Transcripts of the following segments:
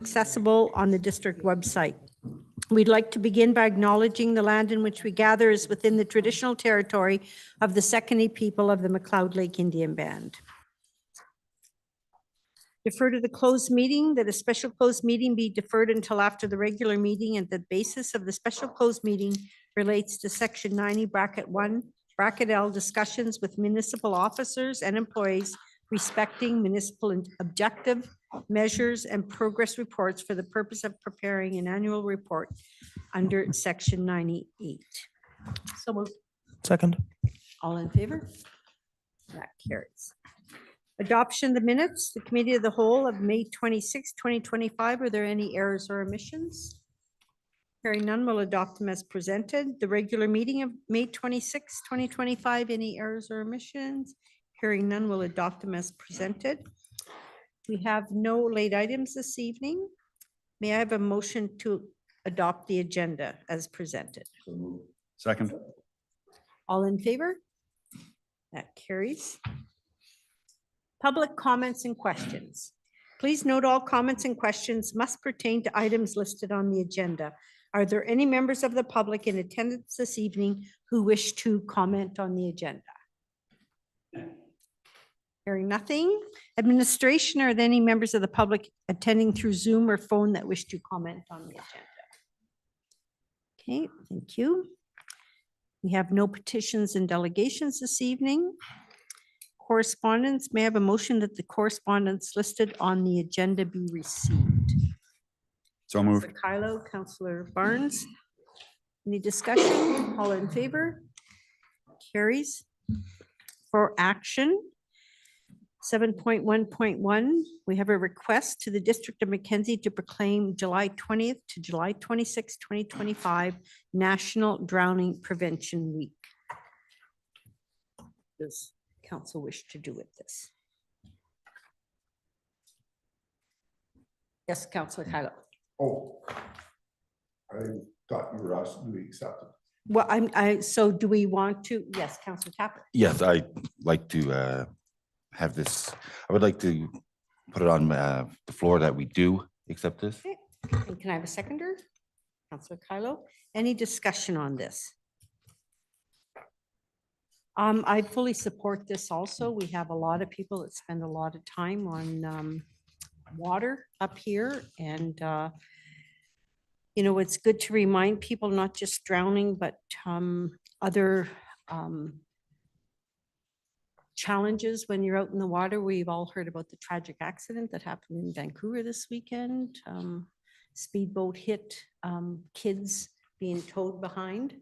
accessible on the district website. We'd like to begin by acknowledging the land in which we gather is within the traditional territory of the Sekani people of the McLeod Lake Indian Band. Defer to the closed meeting, that a special closed meeting be deferred until after the regular meeting, and the basis of the special closed meeting relates to section 90, bracket 1, bracket L, discussions with municipal officers and employees respecting municipal objective measures and progress reports for the purpose of preparing an annual report under section 98. So moved. Second. All in favor? That carries. Adoption of the minutes, the committee of the whole of May 26, 2025. Are there any errors or omissions? Hearing none, we'll adopt them as presented. The regular meeting of May 26, 2025. Any errors or omissions? Hearing none, we'll adopt them as presented. We have no late items this evening. May I have a motion to adopt the agenda as presented? Second. All in favor? That carries. Public comments and questions. Please note all comments and questions must pertain to items listed on the agenda. Are there any members of the public in attendance this evening who wish to comment on the agenda? Hearing nothing. Administration, are there any members of the public attending through Zoom or phone that wish to comment on the agenda? Okay, thank you. We have no petitions and delegations this evening. Correspondence, may I have a motion that the correspondence listed on the agenda be received? So moved. Councillor Kylo, Councillor Barnes. Any discussion? All in favor? Carries. For action, 7.1.1, we have a request to the District of Mackenzie to proclaim July 20th to July 26, 2025 National Drowning Prevention Week. Does council wish to do with this? Yes, Councillor Kylo. Oh, I thought you were asking to be accepted. Well, so do we want to? Yes, Councillor Tapper. Yes, I'd like to have this. I would like to put it on the floor that we do accept this. Okay. And can I have a seconder? Councillor Kylo. Any discussion on this? I fully support this also. We have a lot of people that spend a lot of time on water up here, and you know, it's good to remind people not just drowning, but other challenges when you're out in the water. We've all heard about the tragic accident that happened in Vancouver this weekend. Speedboat hit, kids being towed behind.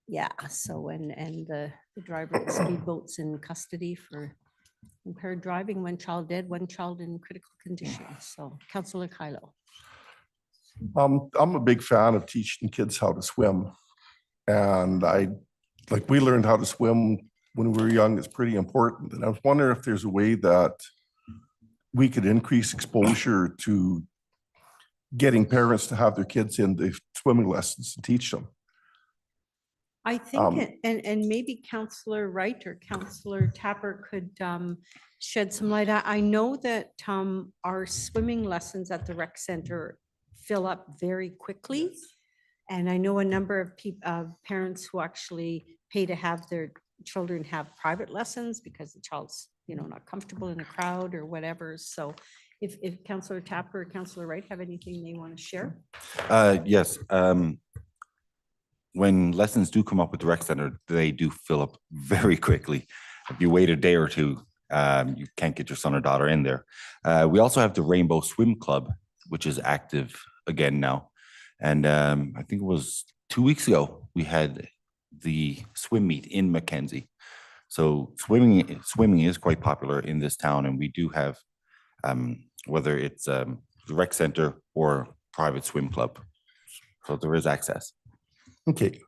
Yeah, so and the driver of the speedboat's in custody for impaired driving, one child dead, one child in critical condition. So Councillor Kylo. I'm a big fan of teaching kids how to swim. And we learned how to swim when we were young. It's pretty important. And I was wondering if there's a way that we could increase exposure to getting parents to have their kids in the swimming lessons and teach them. I think, and maybe Councillor Wright or Councillor Tapper could shed some light. I know that our swimming lessons at the rec center fill up very quickly. And I know a number of parents who actually pay to have their children have private lessons because the child's, you know, not comfortable in a crowd or whatever. So if Councillor Tapper or Councillor Wright have anything they want to share? Yes. When lessons do come up at the rec center, they do fill up very quickly. If you wait a day or two, you can't get your son or daughter in there. We also have the Rainbow Swim Club, which is active again now. And I think it was 2 weeks ago, we had the swim meet in Mackenzie. So swimming is quite popular in this town, and we do have, whether it's the rec center or private swim club. So there is access. Okay.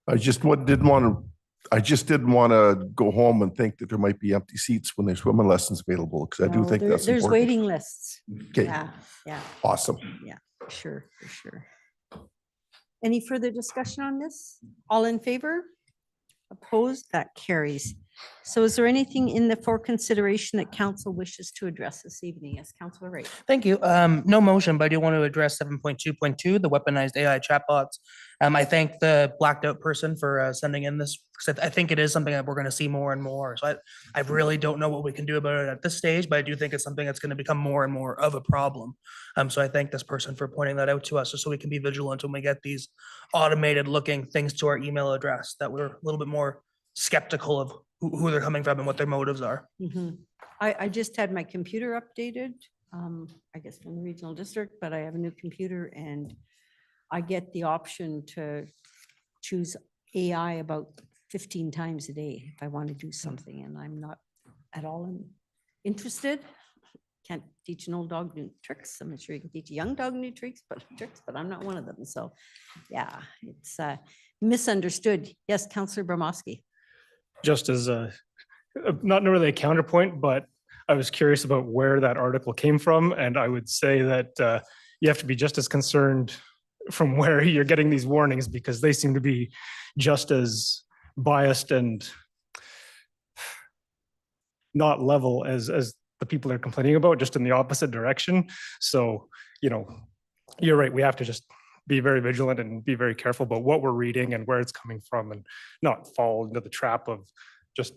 I just didn't want to go home and think that there might be empty seats when there's swimming lessons available, because I do think that's there's important. waiting lists. Okay. Yeah. Awesome. Yeah, for sure. Any further discussion on this? All in favor? Opposed? That carries. So is there anything in the for consideration that council wishes to address this evening? Yes, Councilor Wright. Thank you. No motion, but I do want to address 7.2.2, the weaponized AI chatbots. I thank the blacked out person for sending in this, because I think it is something that we're going to see more and more. So I really don't know what we can do about it at this stage, but I do think it's something that's going to become more and more of a problem. So I thank this person for pointing that out to us, just so we can be vigilant when we get these automated looking things to our email address, that we're a little bit more skeptical of who they're coming from and what their motives are. Mhm. I just had my computer updated, I guess from the regional district, but I have a new computer and I get the option to choose AI about 15 times a day if I want to do something, and I'm not at all interested. Can't teach an old dog new tricks. I'm not sure you can teach a young dog new tricks, but I'm not one of them. So yeah, it's misunderstood. Yes, Councillor Bromowski. Just as not really a counterpoint, but I was curious about where that article came from. And I would say that you have to be just as concerned from where you're getting these warnings, because they seem to be just as biased and not level as the people are complaining about, just in the opposite direction. So, you're right. We have to just be very vigilant and be very careful about what we're reading and where it's coming from, and not fall into the trap of just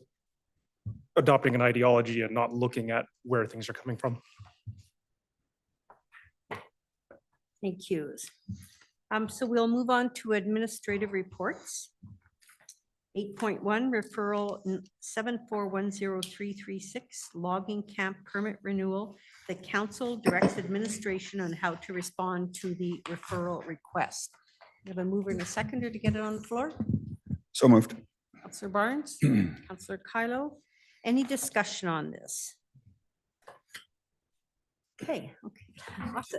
adopting an ideology and not looking at where things are coming from. Thank you. So we'll move on to administrative reports. 8.1 referral 7410336 logging camp permit renewal. The council directs administration on how to respond to the referral request. We have a mover and a seconder to get it on the floor. So moved. Councillor Barnes, Councillor Kylo. Any discussion on this? Okay.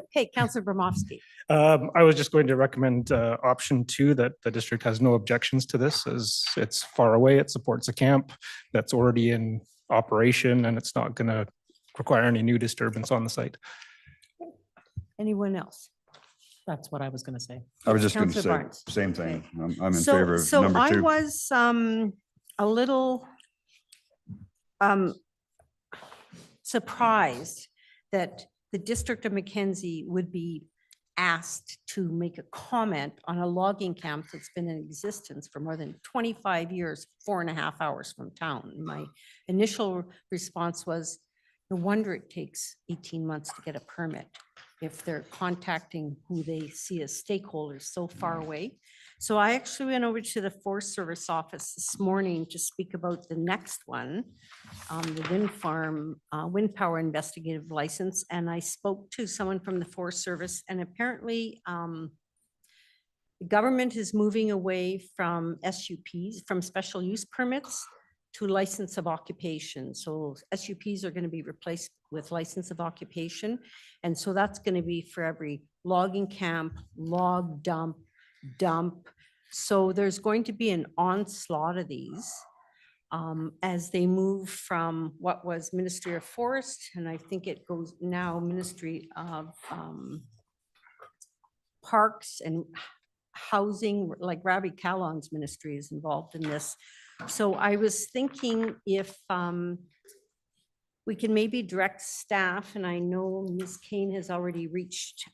Okay, Councillor Bromowski. I was just going to recommend option 2, that the district has no objections to this, as it's far away. It supports a camp that's already in operation, and it's not going to require any new disturbance on the site. Anyone else? That's what I was going to say. I was just going to Councillor say, Barnes. same thing. I'm in So, favor of so number I 2. was a little surprised that the District of Mackenzie would be asked to make a comment on a logging camp that's been in existence for more than 25 years, 4.5 hours from town. My initial response was, no wonder it takes 18 months to get a permit if they're contacting who they see as stakeholders so far away. So I actually went over to the Forest Service office this morning to speak about the next one, the wind farm, wind power investigative license. And I spoke to someone from the Forest Service, and apparently the government is moving away from SUPs, from special use permits, to license of occupation. So SUPs are going to be replaced with license of occupation. And so that's going to be for every logging camp, log dump. So there's going to be an onslaught of these as they move from what was Ministry of Forest, and I think it goes now Ministry of Parks and Housing, like Ravi Kalon's ministry is involved in this. So I was thinking if we can maybe direct staff, and I know Ms. Kane has already reached,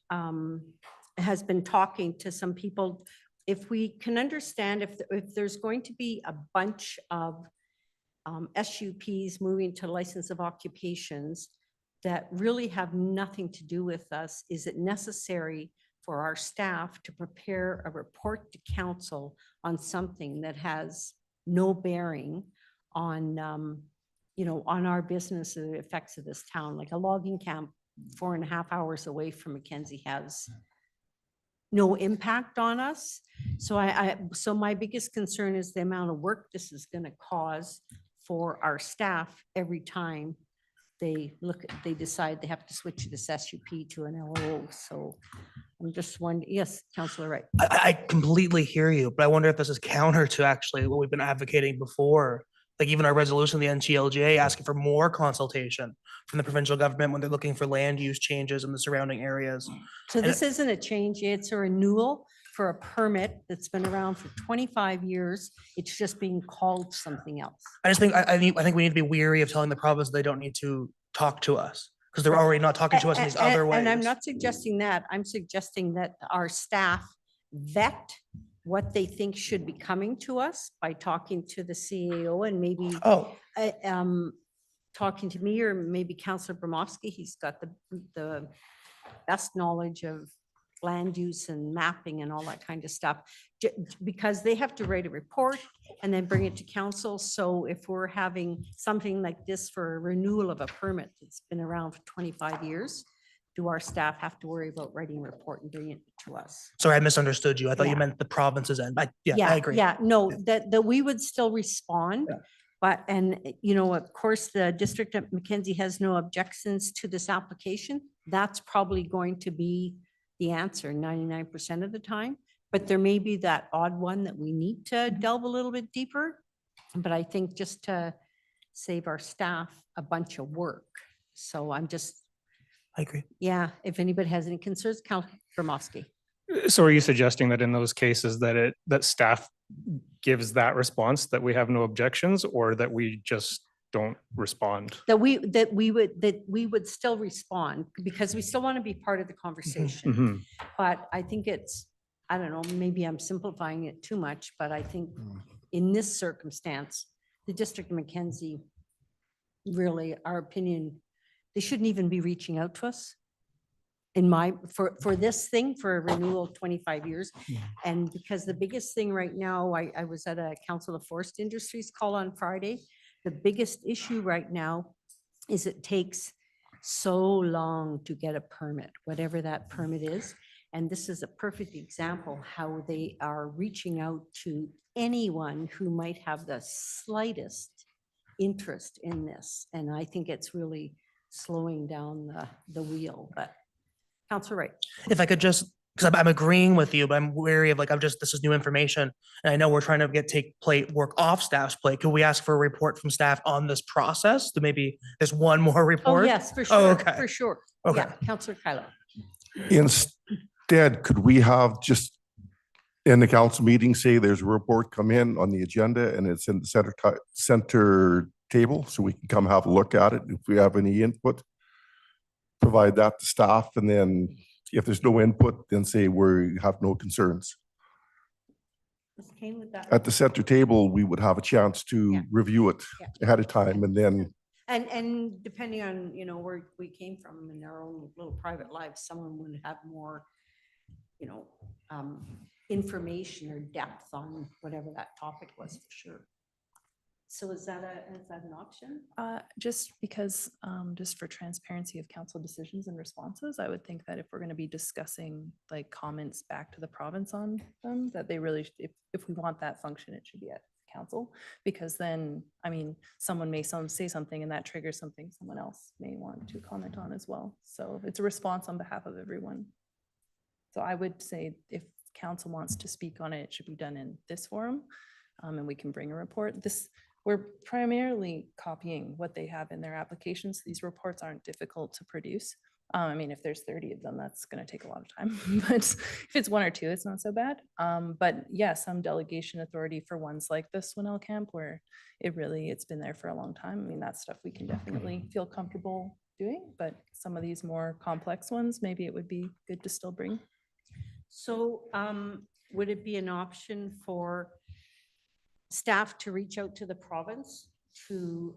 has been talking to some people, if we can understand if there's going to be a bunch of SUPs moving to license of occupations that really have nothing to do with us, is it necessary for our staff to prepare a report to council on something that has no bearing on, on our business and the effects of this town? Like a logging camp 4.5 hours away from Mackenzie has no impact on us. So so my biggest concern is the amount of work this is going to cause for our staff every time they decide they have to switch this SUP to an LO. So I'm just wondering, yes, Councillor Wright. I completely hear you, but I wonder if this is counter to actually what we've been advocating before. Like even our resolution, the NCLJ asking for more consultation from the provincial government when they're looking for land use changes in the surrounding areas. So this isn't a change, it's a renewal for a permit that's been around for 25 years. It's just being called something else. I just think, I think we need to be weary of telling the province they don't need to talk to us because they're Right. already not talking to us in these other ways. And I'm not suggesting that. I'm suggesting that our staff vet what they think should be coming to us by talking to the CAO and maybe Oh, talking to me or maybe Councillor Bromovsky. He's got the best knowledge of land use and mapping and all that kind of stuff. Because they have to write a report and then bring it to council. So if we're having something like this for a renewal of a permit that's been around for 25 years, do our staff have to worry about writing a report and bringing it to us? sorry, I misunderstood you. I thought you Yeah. meant the province's end. Yeah, I agree. Yeah, no, that we would still respond. Yeah. But, and, you know, of course, the district of Mackenzie has no objections to this application. That's probably going to be the answer 99% of the time. But there may be that odd one that we need to delve a little bit deeper. But I think just to save our staff a bunch of work. So I'm just, I agree. yeah, if anybody has any concerns, Councillor Bromovsky. So are you suggesting that in those cases that staff gives that response, that we have no objections, or that we just don't respond? That we would still respond because we still want to be part of the conversation. Mhm. But I think it's, I don't know, maybe I'm simplifying it too much, but I think in this circumstance, the District of Mackenzie, really, our opinion, they shouldn't even be reaching out to us. In my, for this thing, for a renewal of 25 years. And because the biggest thing right now, I was at a Council of Forest Industries call on Friday. The biggest issue right now is it takes so long to get a permit, whatever that permit is. And this is a perfect example how they are reaching out to anyone who might have the slightest interest in this. And I think it's really slowing down the wheel, but Councillor Wright. If I could just, because I'm agreeing with you, but I'm wary of like, this is new information. And I know we're trying to take work off staff's plate. Could we ask for a report from staff on this process? To maybe there's one more Oh, report? yes, for Oh, sure, okay. for sure. Okay. Yeah, Councillor Kylo. Instead, could we have just in the council meeting, say there's a report come in on the agenda and it's in the center table, so we can come have a look at it. If we have any input, provide that to staff, and then if there's no input, then say we have no concerns. Ms. Kane, with that. At the center table, we would have a chance to Yeah. review it Yeah. ahead of time, and then And depending on, you know, where we came from in our own little private lives, someone would have more, you know, information or depth on whatever that topic was for sure. So is that an option? Just because, just for transparency of council decisions and responses, I would think that if we're going to be discussing like comments back to the province on them, that they really, if we want that function, it should be at council. Because then, I mean, someone may say something and that triggers something someone else may want to comment on as well. So it's a response on behalf of everyone. So I would say if council wants to speak on it, it should be done in this forum. And we can bring a report. We're primarily copying what they have in their applications. These reports aren't difficult to produce. I mean, if there's 30 of them, that's going to take a lot of time. But if it's one or two, it's not so bad. But yeah, some delegation authority for ones like this Winnell Camp, where it's been there for a long time. I mean, that stuff we can definitely feel comfortable doing. But some of these more complex ones, maybe it would be good to still bring. So would it be an option for staff to reach out to the province to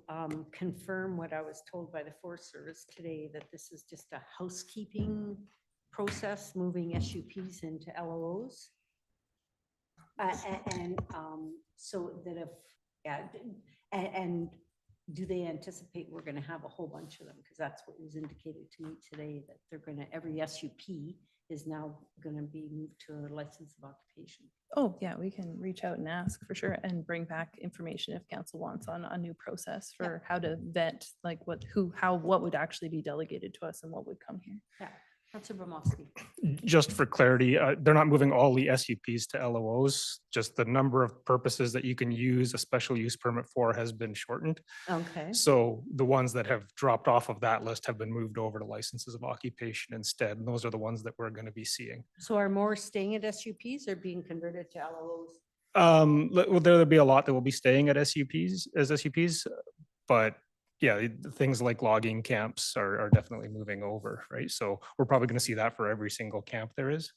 confirm what I was told by the Forest Service today, that this is just a housekeeping process, moving SUPs into LOOs? And so that if, yeah, and do they anticipate we're going to have a whole bunch of them? Because that's what was indicated to me today, that they're going to, every SUP is now going to be moved to a license of occupation. Oh, yeah, we can reach out and ask for sure and bring back information if council wants on a new process for how to vet, like what would actually be delegated to us and what would come here. Yeah. Councillor Bromowski. Just for clarity, they're not moving all the SUPs to LOOs, just the number of purposes that you can use a special use permit for has been shortened. Okay, So the ones that have dropped off of that list have been moved over to licenses of occupation instead. And those are the ones that we're going to be seeing. so are more staying at SUPs or being converted to LOs? Well, there'll be a lot that will be staying at SUPs as SUPs, but yeah, things like logging camps are definitely moving over, right? So we're probably going to see that for every single camp there is.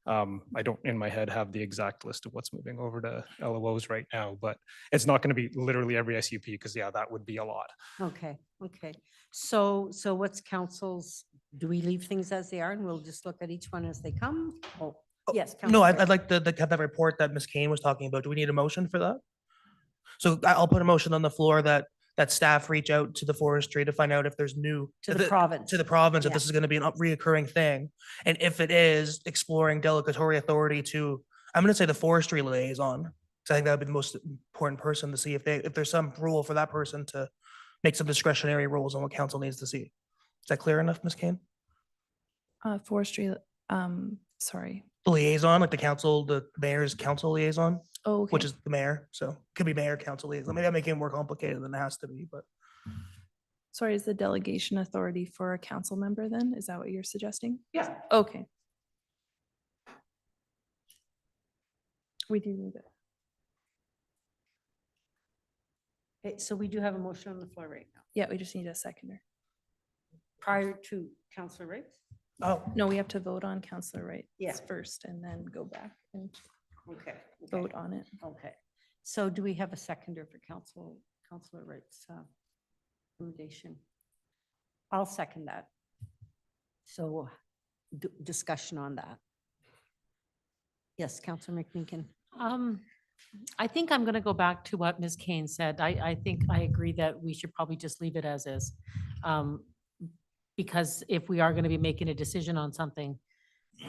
I don't in my head have the exact list of what's moving over to LOOs right now, but it's not going to be literally every SUP because yeah, that would be a lot. Okay, okay. So what's council's, do we leave things as they are and we'll just look at each one as they come? Oh, yes. No, Councillor I'd Wright. like to have that report that Ms. Kane was talking about. Do we need a motion for that? So I'll put a motion on the floor that staff reach out to the forestry to find out if there's new. To the province. To the province, if Yeah. this is going to be an reoccurring thing. And if it is, exploring delegatory authority to, I'm going to say the forestry liaison. So I think that would be the most important person to see if there's some rule for that person to make some discretionary rules on what council needs to see. Is that clear enough, Ms. Kane? Forestry, sorry. The liaison, like the council, the mayor's council liaison, Oh, okay. which is the mayor. So could be mayor, council liaison. Maybe I'm making it more complicated than it has to be, but. Sorry, is the delegation authority for a council member then? Is that what you're suggesting? Yeah. Okay. We do need it. Okay, so we do have a motion on the floor right now. Yeah, we just need a seconder. Prior to Councillor Wright? Oh, No, we have to vote on Councillor Wright Yeah. first and then go back and Okay. vote on it. Okay. So do we have a seconder for Councillor Wright's recommendation? I'll second that. So discussion on that. Yes, Councillor McMeekin. I think I'm going to go back to what Ms. Kane said. I think I agree that we should probably just leave it as is. Because if we are going to be making a decision on something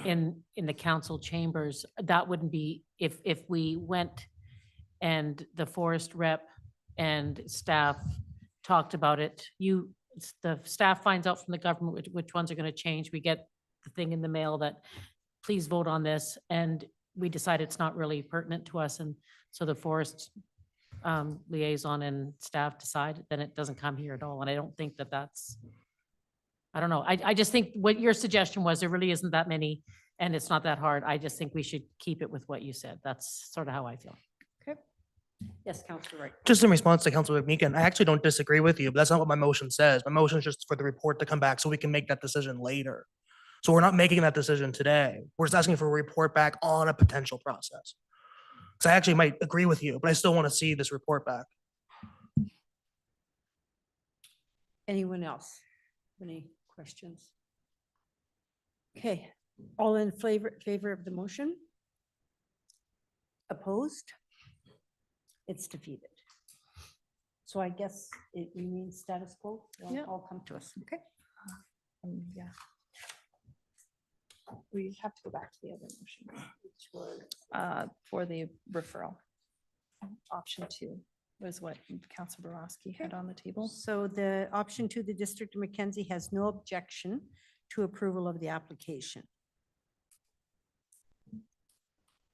in the council chambers, that wouldn't be, if we went and the forest rep and staff talked about it, the staff finds out from the government which ones are going to change. We get the thing in the mail that please vote on this, and we decide it's not really pertinent to us, and so the forest liaison and staff decide, then it doesn't come here at all. And I don't think that that's, I don't know. I just think what your suggestion was, there really isn't that many and it's not that hard. I just think we should keep it with what you said. That's sort of how I feel. Okay. Yes, Councillor Wright. just in response to Councilor Meekin, I actually don't disagree with you, but that's not what my motion says. My motion is just for the report to come back so we can make that decision later. So we're not making that decision today. We're just asking for a report back on a potential process. So I actually might agree with you, but I still want to see this report back. Anyone else? Any questions? Okay, all in favor of the motion? Opposed? It's defeated. So I guess it remains status quo. They'll Yeah. all come to us, okay? Yeah. We have to go back to the other motion, which was for the referral. Option 2 was what Councilor Borowski had on the table. So the option 2, the District of Mackenzie has no objection to approval of the application.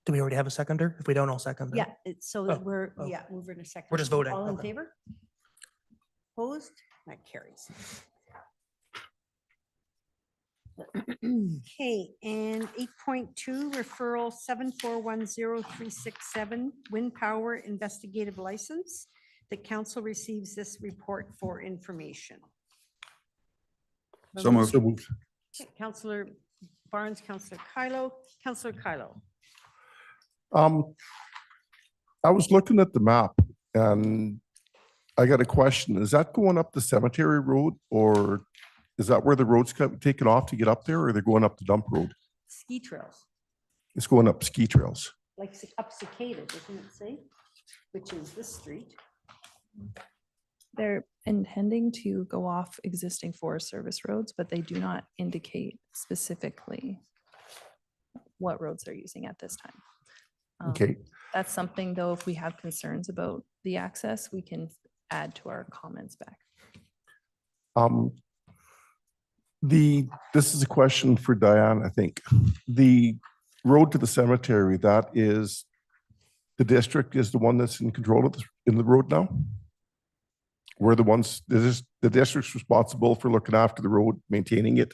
Do we already have a seconder? If we don't, I'll second it. Yeah, it's so Oh, that we're, oh. yeah, we're in a second. We're just voting, All in okay. favor? Opposed? That carries. Okay, and 8.2 referral 7410367 wind power investigative license. The council receives this report for information. So moved. Okay, Councillor Barnes, Councillor Kylo, Councillor Kylo. I was looking at the map and I got a question. Is that going up the cemetery road or is that where the road's taken off to get up there or they're going up the dump road? Ski trails, It's going up ski trails. like up Cicada, doesn't it say? Which is this street. They're intending to go off existing Forest Service roads, but they do not indicate specifically what roads they're using at this time. Okay. That's something, though, if we have concerns about the access, we can add to our comments back. This is a question for Diane, I think. The road to the cemetery, that is, the district is the one that's in control of in the road now? We're the ones, the district's responsible for looking after the road, maintaining it?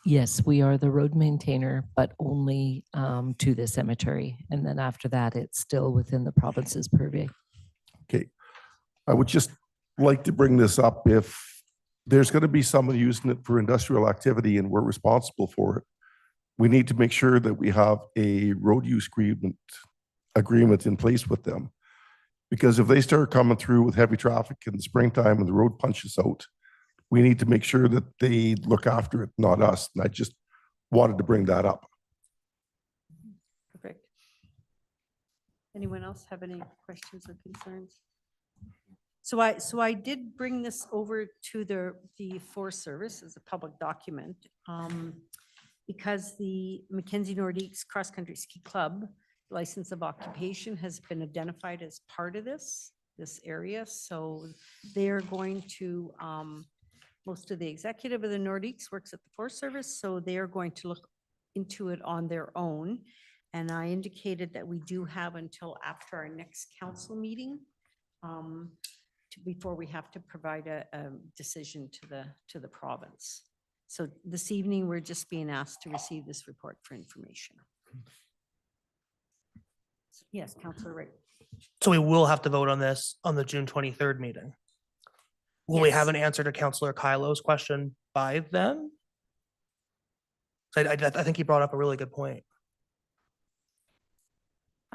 Yes, we are the road maintainer, but only to the cemetery. And then after that, it's still within the province's purview. Okay. I would just like to bring this up. If there's going to be someone using it for industrial activity and we're responsible for it, we need to make sure that we have a road use agreement in place with them. Because if they start coming through with heavy traffic in the springtime and the road punches out, we need to make sure that they look after it, not us. And I just wanted to bring that up. Perfect. Anyone else have any questions or concerns? So I did bring this over to the Forest Service as a public document, because the Mackenzie Nordiques Cross Country Ski Club license of occupation has been identified as part of this area. So they're going to, most of the executive of the Nordiques works at the Forest Service, so they're going to look into it on their own. And I indicated that we do have until after our next council meeting before we have to provide a decision to the province. So this evening, we're just being asked to receive this report for information. Yes, Councillor Wright. So we will have to vote on this on the June 23rd meeting. Will we have Yes. an answer to Councillor Kylo's question by then? I think he brought up a really good point.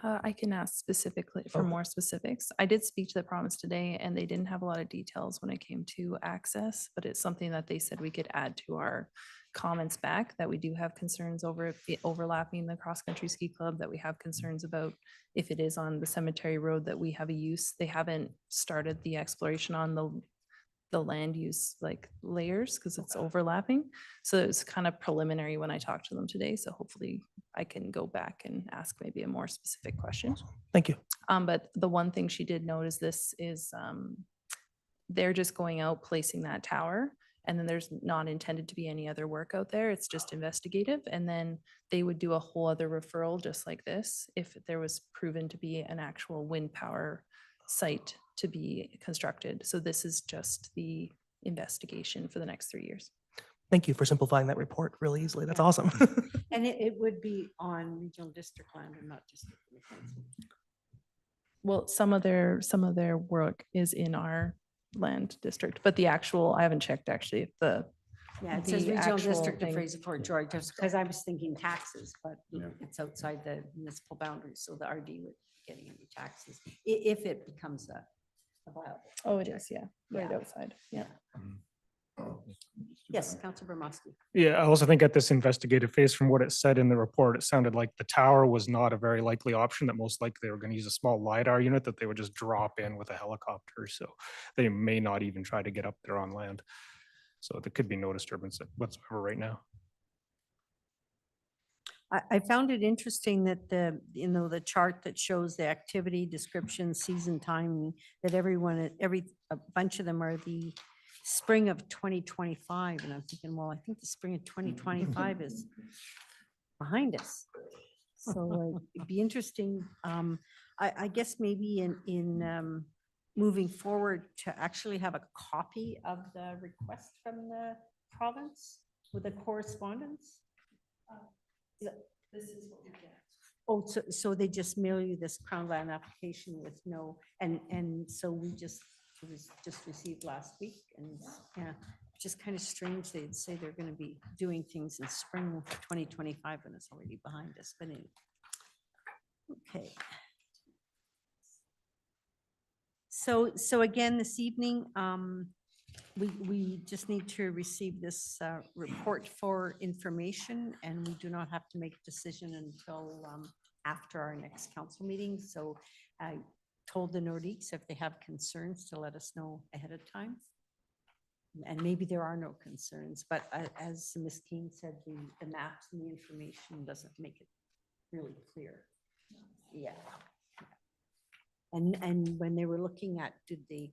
I can ask specifically for Okay. more specifics. I did speak to the province today and they didn't have a lot of details when it came to access, but it's something that they said we could add to our comments back, that we do have concerns over it overlapping the cross-country ski club, that we have concerns about if it is on the cemetery road, that we have a use. They haven't started the exploration on the land use like layers because it's overlapping. So it's kind of preliminary when I talked to them today. So hopefully I can go back and ask maybe a more specific question. Thank you. But the one thing she did note is this is they're just going out, placing that tower, and then there's not intended to be any other work out there. It's just investigative. And then they would do a whole other referral just like this if there was proven to be an actual wind power site to be constructed. So this is just the investigation for the next 3 years. Thank you for simplifying that report really easily. That's Yeah. awesome. And it would be on regional district land and not just. Well, some of their work is in our land district, but the actual, I haven't checked actually if Yeah, it says the regional actual district of thing. Fraser Fort George, because I was thinking taxes, but Yeah. it's outside the municipal boundaries, so the RD would be getting any taxes if it becomes a viable. Oh, it is, yeah, right Yeah. outside, yeah. Yes, Councilor Bermosky. Yeah, I also think at this investigative phase, from what it said in the report, it sounded like the tower was not a very likely option, that most likely they were going to use a small LiDAR unit that they would just drop in with a helicopter. So they may not even try to get up there on land. So there could be no disturbance whatsoever right now. I found it interesting that the chart that shows the activity description, season time, that a bunch of them are the spring of 2025. And I'm thinking, well, I think the spring of 2025 is behind us. So it'd be interesting. I guess maybe in moving forward to actually have a copy of the request from the province with the correspondence. This is what we get. Oh, so they just mail you this Crown Land application with no, and so it was just received last week, and yeah, just kind of strange they'd say they're going to be doing things in spring of 2025 and it's already behind us, but anyway. Okay. So again, this evening, we just need to receive this report for information, and we do not have to make a decision until after our next council meeting. So I told the Nordiques if they have concerns to let us know ahead of time. And maybe there are no concerns, but as Ms. Keene said, the maps and the information doesn't make it really clear. Yeah. And when they were looking at, did they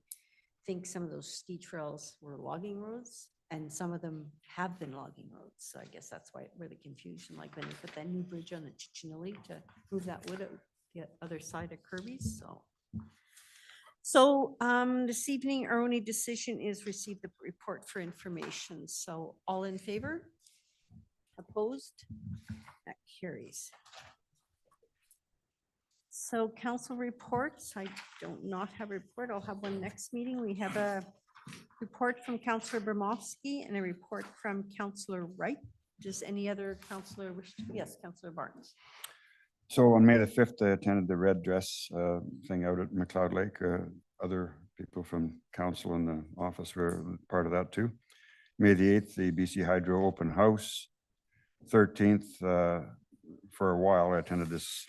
think some of those ski trails were logging roads? And some of them have been logging roads, so I guess that's why where the confusion, like when they put that new bridge on the Chichinelli to move that wood out the other side of Kirby's, so. So this evening, our only decision is receive the report for information. So all in favor? Opposed? That carries. So council reports, I don't not have a report. I'll have one next meeting. We have a report from Councillor Bermovsky and a report from Councillor Wright. Does any other councillor wish to? Yes, Councillor Barnes. So on May the 5th, I attended the red dress thing out at McLeod Lake. Other people from council and the office were part of that too. May the 8th, the BC Hydro open house. 13th, for a while, I attended this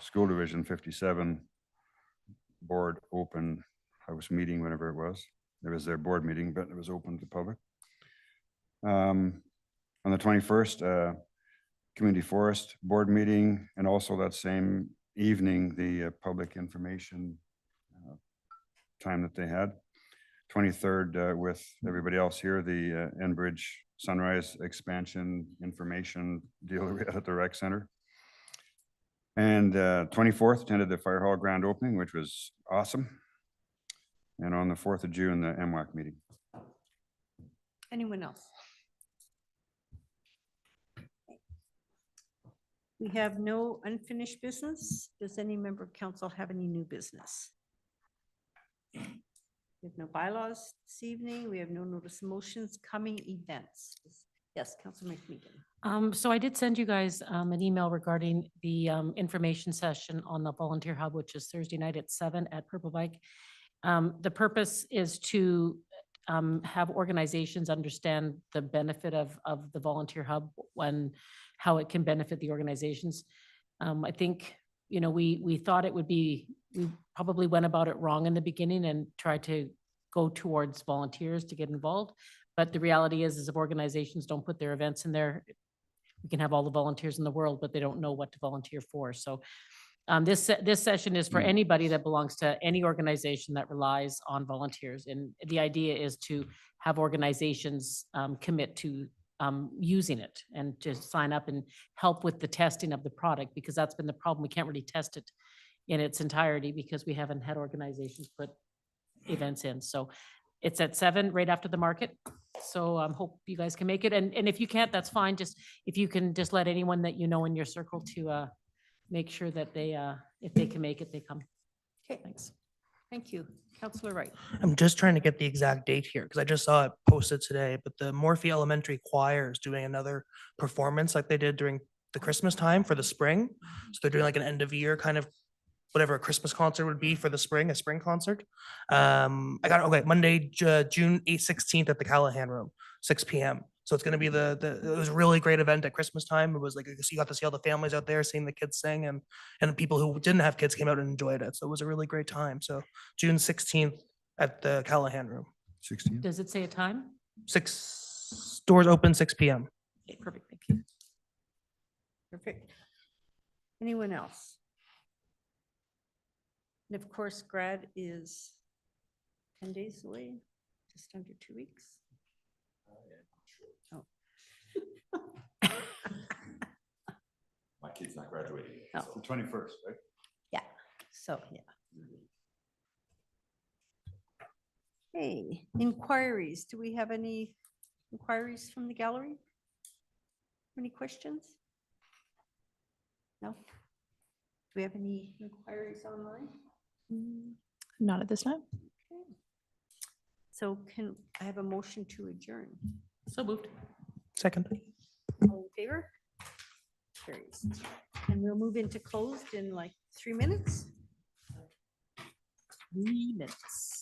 school division 57 board open house meeting, whenever it was. It was their board meeting, but it was open to the public. On the 21st, Community Forest Board meeting, and also that same evening, the public information time that they had. 23rd, with everybody else here, the Enbridge Sunrise expansion information deal at the rec center. And 24th, attended the Fire Hall grand opening, which was awesome. And on the 4th of June, the MWAC meeting. Anyone else? We have no unfinished business. Does any member of council have any new business? We have no bylaws this evening. We have no notice of motions, coming events. Yes, Councilor McMeekin. So I did send you guys an email regarding the information session on the Volunteer Hub, which is Thursday night at 7 at Purple Bike. The purpose is to have organizations understand the benefit of the Volunteer Hub and how it can benefit the organizations. I think, you know, we thought it would be, we probably went about it wrong in the beginning and tried to go towards volunteers to get involved. But the reality is if organizations don't put their events in there, we can have all the volunteers in the world, but they don't know what to volunteer for. So this session is for anybody that belongs to any organization that relies on volunteers. And the idea is to have organizations commit to using it and to sign up and help with the testing of the product, because that's been the problem. We can't really test it in its entirety because we haven't had organizations put events in. So it's at 7 right after the market. So hope you guys can make it. And if you can't, that's fine. Just if you can just let anyone that you know in your circle to make sure that they, if they can make it, they come. Okay, Thanks. thank you. Councillor Wright. I'm just trying to get the exact date here because I just saw it posted today, but the Morphe Elementary Choir is doing another performance like they did during the Christmas time for the spring. So they're doing like an end of year kind of whatever a Christmas concert would be for the spring, a spring concert. I got, okay, Monday, June 16th at the Callahan Room, 6 p.m. So it's going to be it was a really great event at Christmas time. It was like, you got to see all the families out there, seeing the kids sing, and the people who didn't have kids came out and enjoyed it. So it was a really great time. So June 16th at the Callahan Room, 16. Does it say a time? doors open 6 p.m. Okay, perfect. Thank you. Perfect. Anyone else? And of course, grad is 10 days away, just under 2 weeks. Oh. My kid's not graduating. No. so- The 21st, right? Yeah, so, yeah. Hey, inquiries. Do we have any inquiries from the gallery? Any questions? No? Do we have any inquiries online? Not at this time. Okay. So can I have a motion to adjourn? So moved. Second. All in favor? Carries. And we'll move into closed in like 3 minutes. 3 minutes.